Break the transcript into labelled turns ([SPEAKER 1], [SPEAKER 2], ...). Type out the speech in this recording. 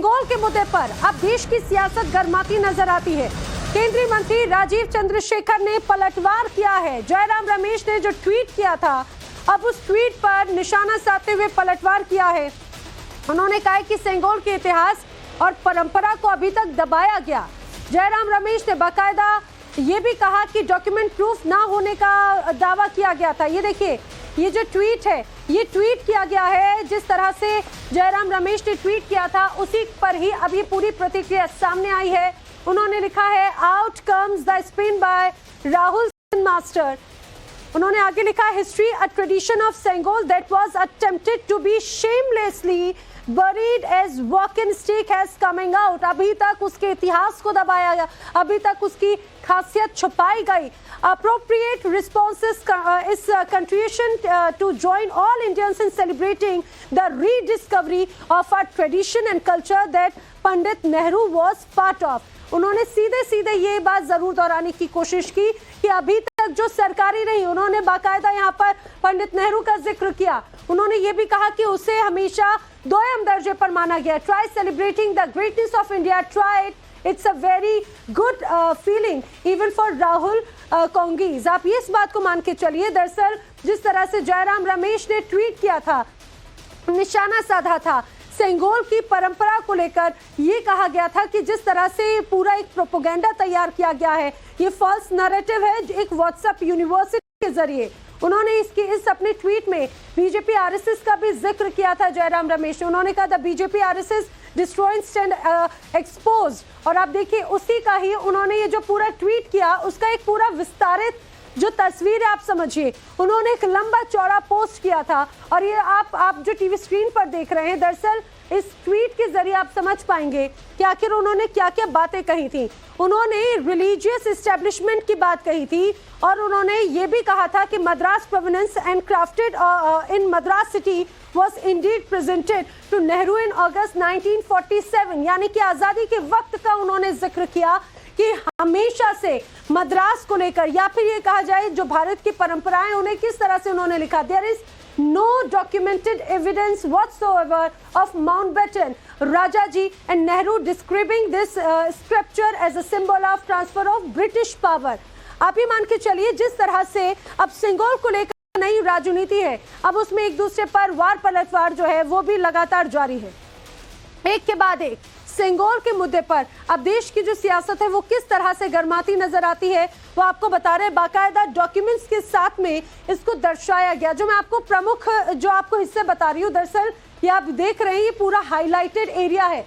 [SPEAKER 1] सेंगोल के मुद्दे पर अब देश की सियासत गर्माती नजर आती है। केंद्रीय मंत्री राजीव चंद्रशेखर ने पलटवार किया है। जयराम रमेश ने जो ट्वीट किया था, अब उस ट्वीट पर निशाना साधते हुए पलटवार किया है। उन्होंने कहा कि सेंगोल के इतिहास और परंपरा को अभी तक दबाया गया। जयराम रमेश ने बाकायदा ये भी कहा कि डॉक्यूमेंट प्रूफ ना होने का दावा किया गया था। ये देखिए, ये जो ट्वीट है, ये ट्वीट किया गया है। जिस तरह से जयराम रमेश ने ट्वीट किया था, उसी पर ही अभी पूरी प्रतिक्रिया सामने आई है। उन्होंने लिखा है, out comes the spin by Rahul master. उन्होंने आगे लिखा, history a tradition of Sengol that was attempted to be shamelessly buried as walking stick has coming out। अभी तक उसके इतिहास को दबाया गया, अभी तक उसकी खासियत छुपाई गई। Appropriate responses is contribution to join all Indians in celebrating the rediscovery of our tradition and culture that Pandit Nehru was part of। उन्होंने सीधे सीधे ये बात जरूर दोहराने की कोशिश की कि अभी तक जो सरकारी रही, उन्होंने बाकायदा यहाँ पर पंडित नेहरू का जिक्र किया। उन्होंने ये भी कहा कि उसे हमेशा दोयम दर्जे पर माना गया। Try celebrating the greatness of India, try it's a very good feeling even for Rahul कांगीज। आप ये इस बात को मान के चलिए, दरअसल जिस तरह से जयराम रमेश ने ट्वीट किया था, निशाना साधा था सेंगोल की परंपरा को लेकर, ये कहा गया था कि जिस तरह से पूरा एक प्रोपेगेंडा तैयार किया गया है, ये फॉल्स नैरेटिव है एक व्हाट्सएप यूनिवर्सिटी के जरिए। उन्होंने इस अपने ट्वीट में बीजेपी आरएसएस का भी जिक्र किया था जयराम रमेश ने। उन्होंने कहा था BJP RSS destroying stand exposed. और आप देखिए, उसी का ही उन्होंने ये जो पूरा ट्वीट किया, उसका एक पूरा विस्तारित जो तस्वीर है आप समझिए। उन्होंने एक लंबा चौड़ा पोस्ट किया था और ये आप जो टीवी स्क्रीन पर देख रहे हैं, दरअसल इस ट्वीट के जरिए आप समझ पाएंगे कि आखिर उन्होंने क्या क्या बातें कही थी। उन्होंने रिलीजियस एस्टेब्लिशमेंट की बात कही थी और उन्होंने ये भी कहा था कि Madras provenance and crafted in Madras city was indeed presented to Nehru in August 1947। यानी कि आजादी के वक्त का उन्होंने जिक्र किया कि हमेशा से मद्रास को लेकर, या फिर ये कहा जाए जो भारत की परंपराएं, उन्हें किस तरह से उन्होंने लिखा, there is no documented evidence whatsoever of Mountbatten, Rajaji and Nehru describing this scripture as a symbol of transfer of British power. आप ये मान के चलिए, जिस तरह से अब सेंगोल को लेकर नई राजनीति है, अब उसमें एक दूसरे पर वार पलटवार जो है वो भी लगातार जारी है। एक के बाद एक सेंगोल के मुद्दे पर अब देश की जो सियासत है वो किस तरह से गर्माती नजर आती है, वो आपको बता रहे हैं। बाकायदा डॉक्यूमेंट्स के साथ में इसको दर्शाया गया। जो मैं आपको प्रमुख जो आपको हिस्से बता रही हूँ, दरअसल ये आप देख रहे हैं, ये पूरा हाईलाइटेड एरिया है।